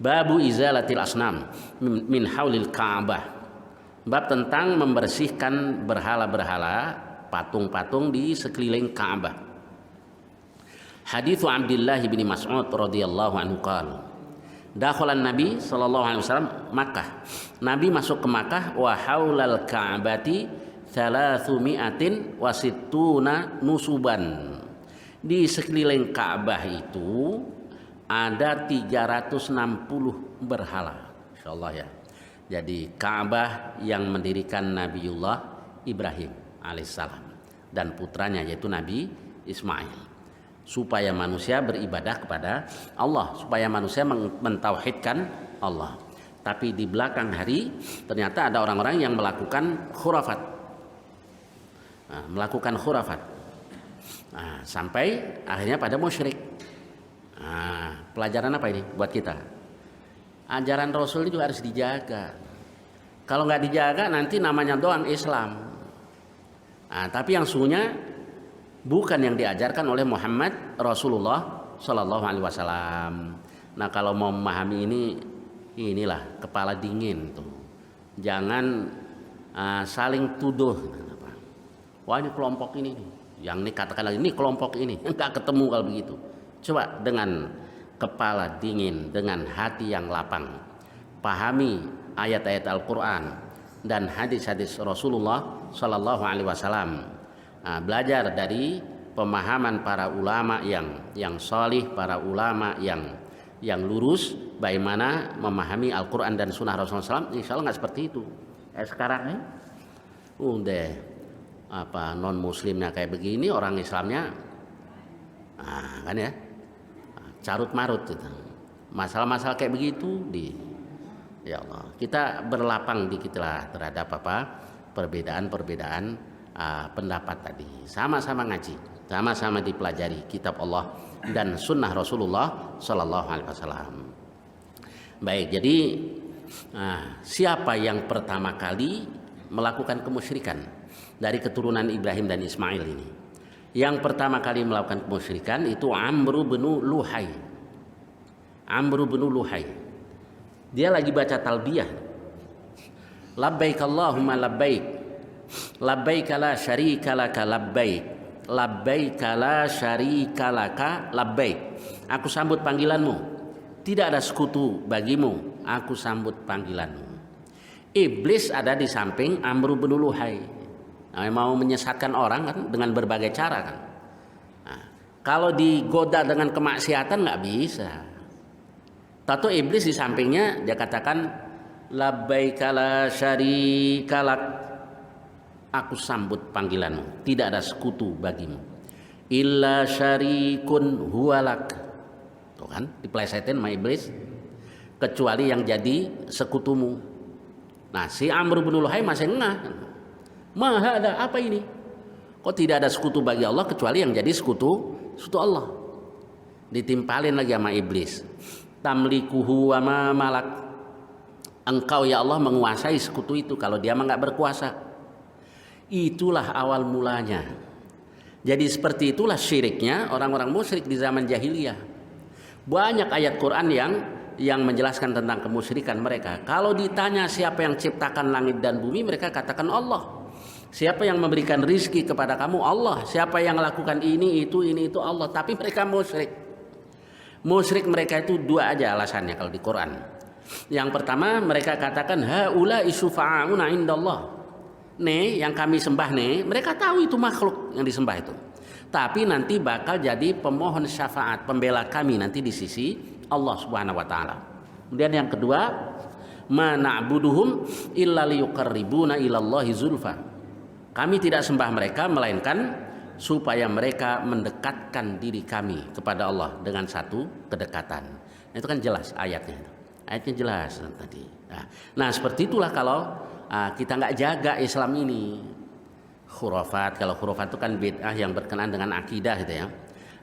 Babu izalatil asnam min haulil Ka'bah. Bab tentang membersihkan berhala-berhala, patung-patung di sekeliling Ka'bah. Hadits Abdullah bin Mas'ud radhiyallahu anhu qala dakhala Nabi sallallahu alaihi wasallam Makkah. Nabi masuk ke Makkah wa haulal Ka'bati 360 nusuban. Di sekeliling Ka'bah itu ada 360 berhala. Insyaallah ya. Jadi Ka'bah yang mendirikan Nabiullah Ibrahim alaihissalam dan putranya yaitu Nabi Ismail. Supaya manusia beribadah kepada Allah, supaya manusia mentauhidkan Allah. Tapi di belakang hari ternyata ada orang-orang yang melakukan khurafat. Sampai akhirnya pada musyrik. Pelajaran apa ini buat kita? Ajaran Rasul ini juga harus dijaga. Kalau nggak dijaga nanti namanya doang Islam. Tapi yang sungguhnya bukan yang diajarkan oleh Muhammad Rasulullah Shallallahu Alaihi Wasallam. Nah kalau mau memahami ini, inilah kepala dingin tuh. Jangan saling tuduh. Wah ini kelompok ini, yang ini katakan lagi ini kelompok ini, nggak ketemu kalau begitu. Coba dengan kepala dingin, dengan hati yang lapang, pahami ayat-ayat Al-Quran dan hadis-hadis Rasulullah Shallallahu Alaihi Wasallam. Belajar dari pemahaman para ulama yang salih, para ulama yang lurus, bagaimana memahami Al-Quran dan Sunnah Rasulullah SAW. Insya Allah nggak seperti itu. Sekarang udah non Muslimnya kayak begini, orang Islamnya kan ya carut marut gitu. Masalah-masalah kayak begitu ya Allah kita berlapang dikitlah terhadap perbedaan pendapat tadi. Sama-sama ngaji, sama-sama dipelajari kitab Allah dan sunnah Rasulullah Sallallahu Alaihi Wasallam. Baik, jadi siapa yang pertama kali melakukan kemusyrikan dari keturunan Ibrahim dan Ismail ini? Yang pertama kali melakukan kemusyrikan itu Amr bin Luhai. Dia lagi baca talbiyah. Labbaik Allahumma labbaik. Labbaik la syarika laka labbaik. Labbaik la syarika laka labbaik. Aku sambut panggilanmu. Tidak ada sekutu bagimu. Aku sambut panggilanmu. Iblis ada di samping Amr bin Luhai. Mau menyesatkan orang kan dengan berbagai cara kan. Kalau digoda dengan kemaksiatan nggak bisa. Tato iblis di sampingnya dia katakan labbaika la syarika lak. Aku sambut panggilanmu, tidak ada sekutu bagimu. Illa syarikun huwalak. Tuh kan dipelesetin sama iblis. Kecuali yang jadi sekutumu. Nah si Amr bin Luhai masih ngah. Mahada apa ini? Kok tidak ada sekutu bagi Allah kecuali yang jadi sekutu Allah. Ditimpalin lagi sama iblis. Tamlikuhu wa ma malak. Engkau ya Allah menguasai sekutu itu kalau dia mah nggak berkuasa. Itulah awal mulanya. Jadi seperti itulah syiriknya orang-orang musyrik di zaman jahiliyah. Banyak ayat Quran yang menjelaskan tentang kemusyrikan mereka. Kalau ditanya siapa yang ciptakan langit dan bumi, mereka katakan Allah. Siapa yang memberikan rizki kepada kamu? Allah. Siapa yang melakukan ini itu Allah. Tapi mereka musyrik. Musyrik mereka itu dua aja alasannya kalau di Quran. Yang pertama mereka katakan haula isufa'una indallah. Yang kami sembah mereka tahu itu makhluk yang disembah itu. Tapi nanti bakal jadi pemohon syafaat, pembela kami nanti di sisi Allah Subhanahu wa taala. Kemudian yang kedua, ma na'buduhum illa liyuqarribuna ilallahi zulfa. Kami tidak sembah mereka melainkan supaya mereka mendekatkan diri kami kepada Allah dengan satu kedekatan. Itu kan jelas ayatnya. Ayatnya jelas tadi. Nah seperti itulah kalau kita nggak jaga Islam ini. Khurafat, kalau khurafat itu kan bid'ah yang berkenaan dengan akidah gitu ya.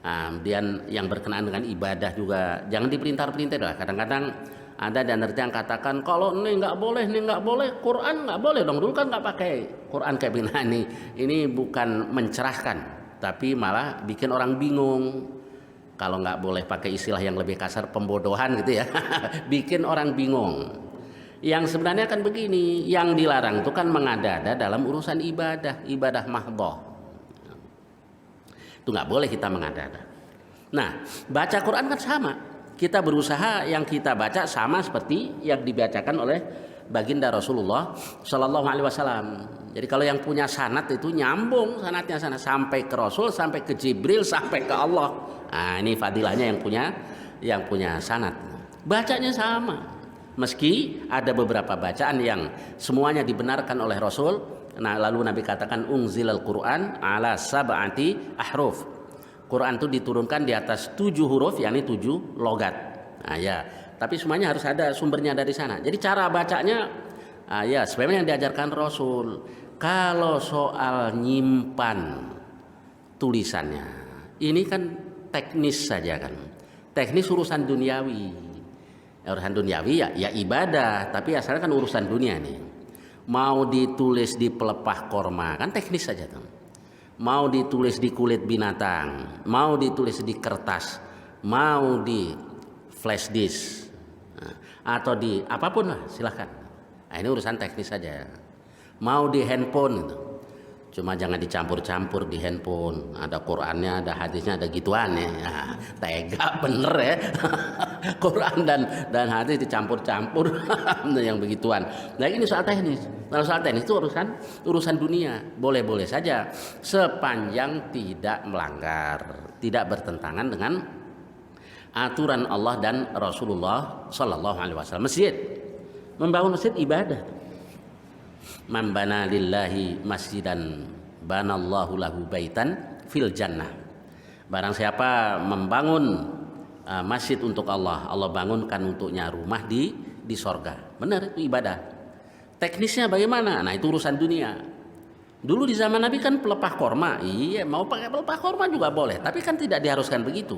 Kemudian yang berkenaan dengan ibadah juga jangan diperintah-perintah lah. Kadang-kadang ada dan nanti yang katakan kalau ini nggak boleh, Quran nggak boleh dong. Dulu kan nggak pakai Quran kayak begini. Ini bukan mencerahkan, tapi malah bikin orang bingung. kalau nggak boleh pakai istilah yang lebih kasar, pembodohan gitu ya. Bikin orang bingung. Yang sebenarnya kan begini, yang dilarang itu kan mengada-ada dalam urusan ibadah mahdhah. Itu nggak boleh kita mengada-ada. Nah, baca Quran kan sama. Kita berusaha yang kita baca sama seperti yang dibacakan oleh baginda Rasulullah Shallallahu Alaihi Wasallam. Jadi kalau yang punya sanad itu nyambung sanadnya sana sampai ke Rasul, sampai ke Jibril, sampai ke Allah. Nah, ini fadilahnya yang punya sanad. Bacanya sama. Meski ada beberapa bacaan yang semuanya dibenarkan oleh Rasul. Nah, lalu Nabi katakan unzilal Quran ala sab'ati ahruf. Quran itu diturunkan di atas 7 huruf, yakni 7 logat. Nah, ya, tapi semuanya harus ada sumbernya dari sana. Jadi cara bacanya, ya, sebenarnya yang diajarkan Rasul. Kalau soal nyimpan tulisannya, ini kan teknis saja kan. Teknis urusan duniawi. Urusan duniawi ya ibadah, tapi asalnya kan urusan dunia nih. Mau ditulis di pelepah korma kan teknis saja tuh. Mau ditulis di kulit binatang, mau ditulis di kertas, mau di flash disk, atau di apapun lah silahkan. Nah, ini urusan teknis saja. Mau di handphone gitu. Cuma jangan dicampur-campur di handphone. Ada Qurannya, ada hadisnya, ada gituan ya. Nah, tega bener ya. Quran dan hadis dicampur-campur yang begituan. Nah, ini soal teknis. Kalau soal teknis itu urusan dunia. Boleh-boleh saja sepanjang tidak melanggar, tidak bertentangan dengan aturan Allah dan Rasulullah Sallallahu Alaihi Wasallam. Masjid, membangun masjid ibadah. Man bana lillahi masjidan banallahu lahu baitan fil jannah. Barang siapa membangun masjid untuk Allah, Allah bangunkan untuknya rumah di sorga. Benar, itu ibadah. Teknisnya bagaimana? Nah, itu urusan dunia. Dulu di zaman Nabi kan pelepah korma. Iya, mau pakai pelepah korma juga boleh, tapi kan tidak diharuskan begitu.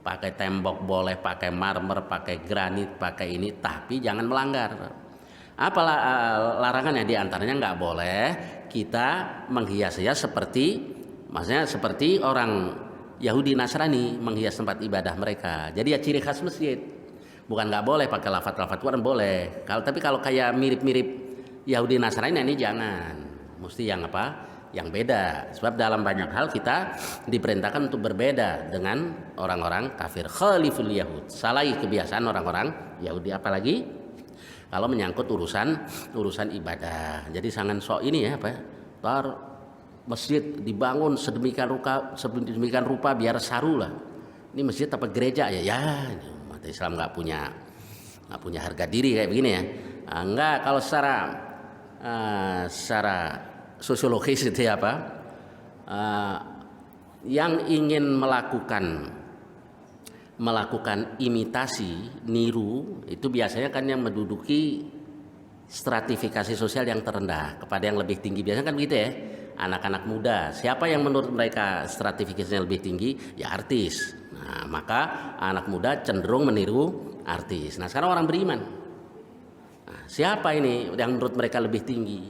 Pakai tembok boleh, pakai marmer, pakai granit, pakai ini, tapi jangan melanggar. Apa larangannya? Di antaranya nggak boleh kita menghias-hias seperti orang Yahudi Nasrani menghias tempat ibadah mereka. Jadi ya ciri khas masjid. Bukan nggak boleh pakai lafaz-lafaz Quran, boleh. Tapi kalau kayak mirip-mirip Yahudi Nasrani ini jangan. Mesti yang yang beda. Sebab dalam banyak hal kita diperintahkan untuk berbeda dengan orang-orang kafir. Khaliful Yahud. Salahi kebiasaan orang-orang Yahudi, apalagi kalau menyangkut urusan ibadah. Jadi jangan sok ini ya, tar masjid dibangun sedemikian rupa biar saru lah. Ini masjid apa gereja ya? Ya, umat Islam nggak punya harga diri kayak begini ya. Enggak, kalau secara sosiologis itu ya yang ingin melakukan imitasi, niru, itu biasanya kan yang menduduki stratifikasi sosial yang terendah kepada yang lebih tinggi. Biasanya kan begitu ya, anak-anak muda. Siapa yang menurut mereka stratifikasinya lebih tinggi? Ya artis. Nah, maka anak muda cenderung meniru artis. Nah, sekarang orang beriman. Nah, siapa ini yang menurut mereka lebih tinggi?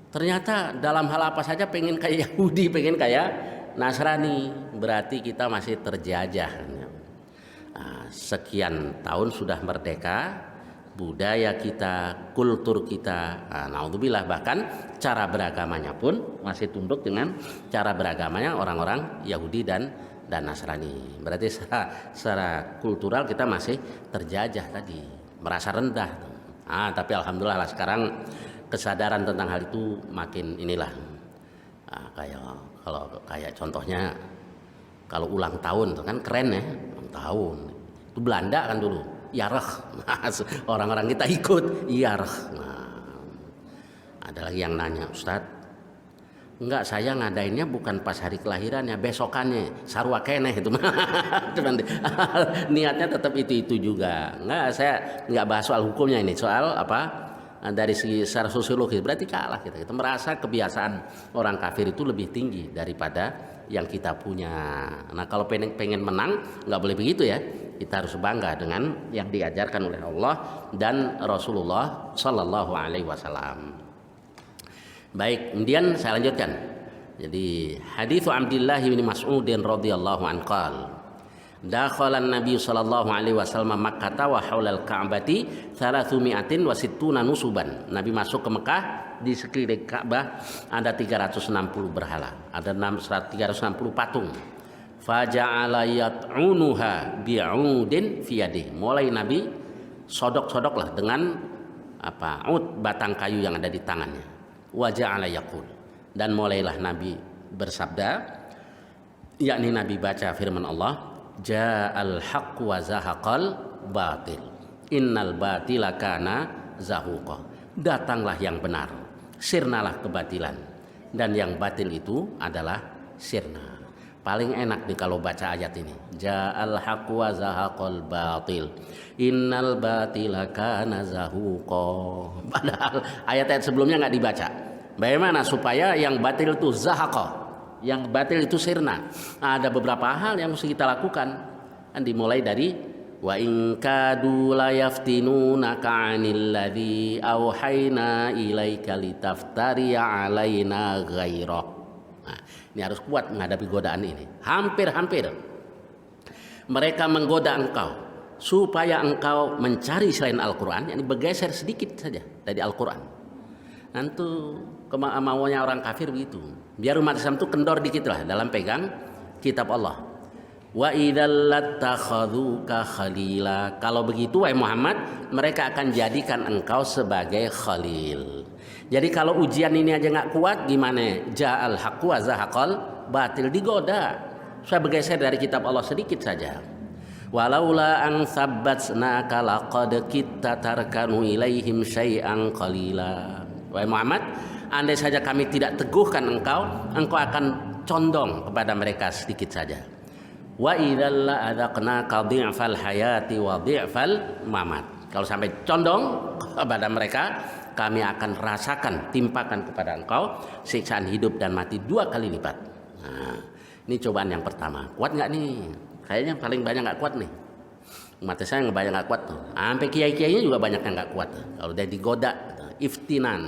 Ternyata dalam hal apa saja pengen kayak Yahudi, pengen kayak Nasrani. Berarti kita masih terjajah. Sekian tahun sudah merdeka, budaya kita, kultur kita, naudzubillah, bahkan cara beragamanya pun masih tunduk dengan cara beragamanya orang-orang Yahudi dan Nasrani. Berarti secara kultural kita masih terjajah tadi, merasa rendah. Tapi alhamdulillah lah sekarang kesadaran tentang hal itu makin inilah. Kayak contohnya kalau ulang tahun itu kan keren ya, ulang tahun. Itu Belanda kan dulu, Yareh. Orang-orang kita ikut Yareh. Ada lagi yang nanya, Ustadz, enggak, saya ngadainnya bukan pas hari kelahirannya, besokannya, sarwa keneh itu. Niatnya tetap itu juga. Enggak, saya enggak bahas soal hukumnya ini, soal dari segi secara sosiologis. Berarti kalah kita merasa kebiasaan orang kafir itu lebih tinggi daripada yang kita punya. Nah, kalau pengen menang nggak boleh begitu ya. Kita harus bangga dengan yang diajarkan oleh Allah dan Rasulullah Sallallahu Alaihi Wasallam. Baik, kemudian saya lanjutkan. Jadi hadits Abdullah bin Mas'ud radhiyallahu anhu qala Dakhalan Nabi sallallahu alaihi wasallam Makkah wa haulal Ka'bati 360 nusuban. Nabi masuk ke Mekah, di sekeliling Ka'bah ada 360 berhala, ada 360 patung. Faja'ala yat'unuha bi'udin fi yadihi. Mulai Nabi sodok-sodoklah dengan ud, batang kayu yang ada di tangannya. Wa ja'ala yaqul, dan mulailah Nabi bersabda, yakni Nabi baca firman Allah, Ja'al haqq wa zahaqal batil innal batila kana zahuqa. Datanglah yang benar, sirnalah kebatilan, dan yang batil itu adalah sirna. Paling enak nih kalau baca ayat ini, Ja'al haqq wa zahaqal batil innal batila kana zahuqa. Padahal ayat-ayat sebelumnya nggak dibaca. Bagaimana supaya yang batil itu zahaqa, yang batil itu sirna? Nah, ada beberapa hal yang mesti kita lakukan. Kan dimulai dari wa in kadu la yaftinunaka 'anil ladzi auhayna ilaika litaftari 'alaina ghairah. Nah, ini harus kuat menghadapi godaan ini. Hampir-hampir mereka menggoda engkau supaya engkau mencari selain Al-Quran, yakni bergeser sedikit saja dari Al-Quran. Nanti kemauannya orang kafir begitu. Biar umat Islam itu kendor dikit lah dalam pegang kitab Allah. Wa idzal lattakhadhuka khalila. Kalau begitu wahai Muhammad, mereka akan jadikan engkau sebagai khalil. Jadi kalau ujian ini aja nggak kuat, gimana? Ja'al haqqu wa zahaqal batil, digoda. Saya bergeser dari kitab Allah sedikit saja. Walaula an sabbatsnaka laqad kitta tarkanu ilaihim syai'an qalila. Wahai Muhammad, andai saja kami tidak teguhkan engkau akan condong kepada mereka sedikit saja. Wa idzal la'adzaqnaka dhi'fal hayati wa dhi'fal mamat. Kalau sampai condong kepada mereka, kami akan rasakan, timpakan kepada engkau siksaan hidup dan mati 2 kali lipat. Nah, ini cobaan yang pertama. Kuat nggak nih? Kayaknya paling banyak nggak kuat nih. Umat saya nggak banyak nggak kuat tuh. Sampai kiai-kiainya juga banyak yang nggak kuat. Kalau udah digoda, iftinan.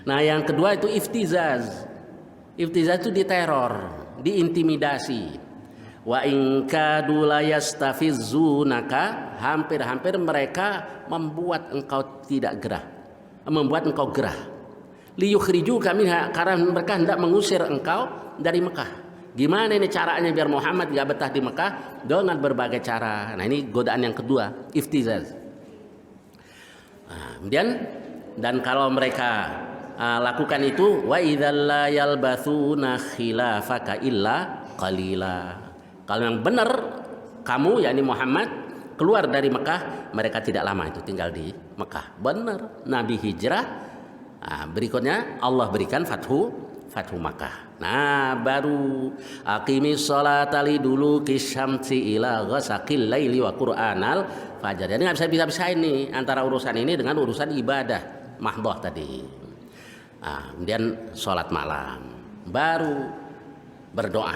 Nah, yang kedua itu iftizaz. Iftizaz itu diteror, diintimidasi. Wa in kadu la yastafizunaka, hampir-hampir mereka membuat engkau tidak gerah, membuat engkau gerah. Liyukhrijuka minha, karena mereka hendak mengusir engkau dari Mekah. Gimana ini caranya biar Muhammad gak betah di Mekah? Dengan berbagai cara. Nah, ini godaan yang kedua, iftizaz. Nah, kemudian, dan kalau mereka lakukan itu, wa idzal la yalbathuna khilafaka illa qalila. Kalau yang benar kamu, yakni Muhammad, keluar dari Mekah, mereka tidak lama itu tinggal di Mekah. Benar, Nabi hijrah. Nah, berikutnya Allah berikan fathu Makkah. Nah, baru aqimis sholata liduluki syamsi ila ghasaqil laili wa qur'anal fajar. Jadi nggak bisa ini antara urusan ini dengan urusan ibadah mahdhah tadi. Nah, kemudian sholat malam, baru berdoa.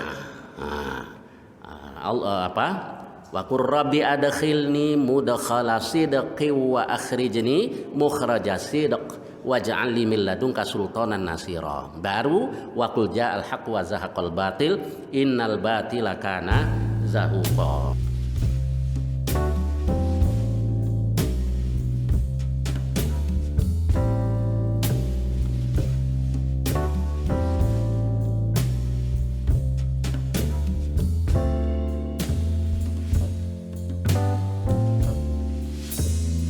Wa qur rabbi adkhilni mudkhala sidqi wa akhrijni mukhraja sidq waj'al li min ladunka sultanan nasira. Baru wa qul ja'al haqq wa zahaqal batil innal batila kana zahuqa.